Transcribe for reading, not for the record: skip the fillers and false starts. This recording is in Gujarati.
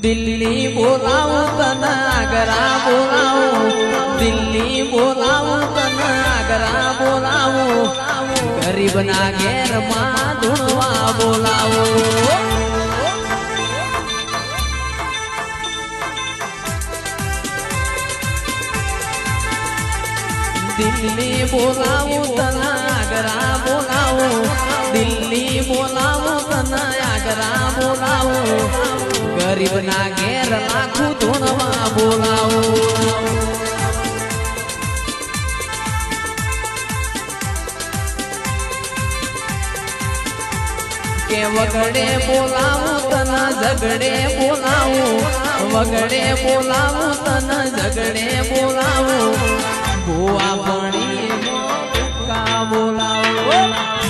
દિલ્હી બોલાવું તને આગ્રા બોલાવું દિલ્હી બોલાવું તને આગ્રા બોલાવું ગરીબના ઘેરમાં ધૂણવા બોલાવું દિલ્હી બોલાવું તને આગ્રા બોલાવું દિલ્હી બોલાવું તને આગ્રા બોલાવું ગરીબના ઘેર લાખું ધૂણવા બોલાવું કે વગડે બોલાવું તને ઝગડે બોલાવું વગડે બોલાવું તને ઝગડે બોલાવું ભૂવા ભણી બોલાવું